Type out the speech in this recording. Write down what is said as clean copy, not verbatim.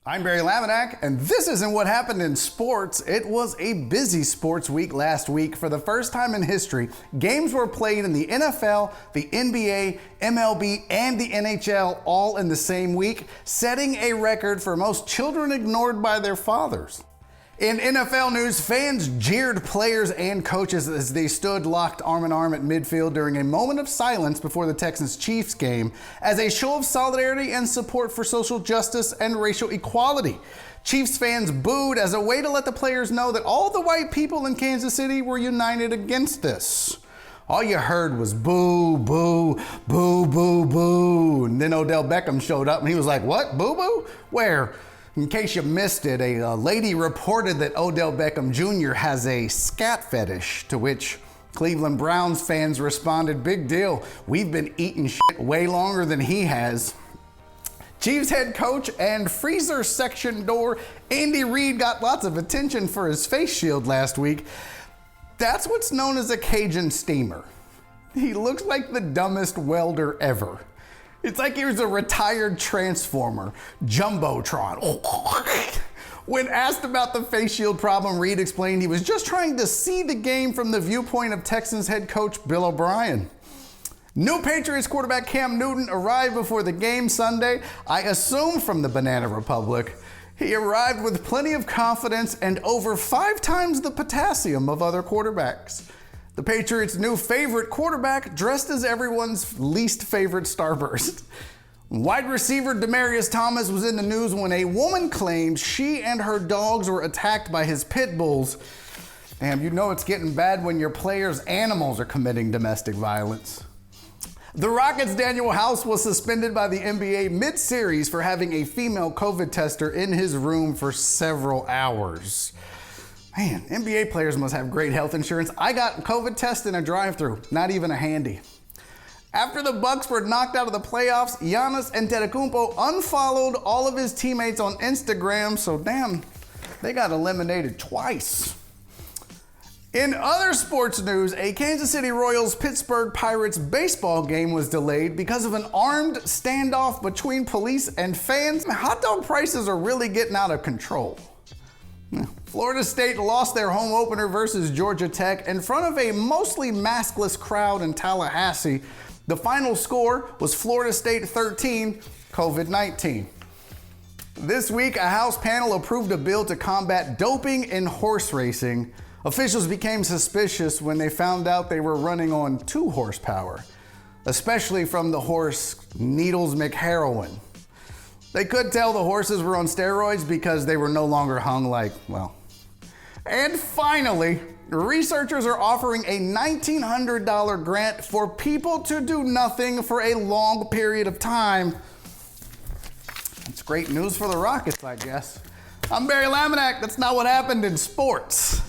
I'm Barry Laminack, and this isn't what happened in sports. It was a busy sports week last week. For the first time in history, games were played in the NFL, the NBA, MLB, and the NHL all in the same week, setting a record for most children ignored by their fathers. In NFL news, fans jeered players and coaches as they stood locked arm in arm at midfield during a moment of silence before the Texans-Chiefs game as a show of solidarity and support for social justice and racial equality. Chiefs fans booed as a way to let the players know that all the white people in Kansas City were united against this. All you heard was boo, boo, boo, boo, boo. And then Odell Beckham showed up and he was like, "What, boo, boo? Where?" In case you missed it, a lady reported that Odell Beckham Jr. has a scat fetish, to which Cleveland Browns fans responded, "Big deal. We've been eating shit way longer than he has." Chiefs head coach and freezer section door Andy Reid got lots of attention for his face shield last week. That's what's known as a Cajun steamer. He looks like the dumbest welder ever. It's like he was a retired transformer, Jumbotron. When asked about the face shield problem, Reid explained he was just trying to see the game from the viewpoint of Texans head coach Bill O'Brien. New Patriots quarterback Cam Newton arrived before the game Sunday, I assume from the Banana Republic. He arrived with plenty of confidence and over 5 times the potassium of other quarterbacks. The Patriots' new favorite quarterback dressed as everyone's least favorite starburst. Wide receiver Demaryius Thomas was in the news when a woman claimed she and her dogs were attacked by his pit bulls. Damn, you know it's getting bad when your players' animals are committing domestic violence. The Rockets' Daniel House was suspended by the NBA mid-series for having a female COVID tester in his room for several hours. Man, NBA players must have great health insurance. I got COVID test in a drive-thru, not even a handy. After the Bucks were knocked out of the playoffs, Giannis Antetokounmpo unfollowed all of his teammates on Instagram, so damn, they got eliminated twice. In other sports news, a Kansas City Royals-Pittsburgh Pirates baseball game was delayed because of an armed standoff between police and fans. Hot dog prices are really getting out of control. Florida State lost their home opener versus Georgia Tech in front of a mostly maskless crowd in Tallahassee. The final score was Florida State 13, COVID-19. This week, a House panel approved a bill to combat doping in horse racing. Officials became suspicious when they found out they were running on 2 horsepower, especially from the horse Needles McHeroin. They could tell the horses were on steroids because they were no longer hung like, well. And finally, researchers are offering a $1,900 grant for people to do nothing for a long period of time. That's great news for the Rockets, I guess. I'm Barry Laminack. That's not what happened in sports.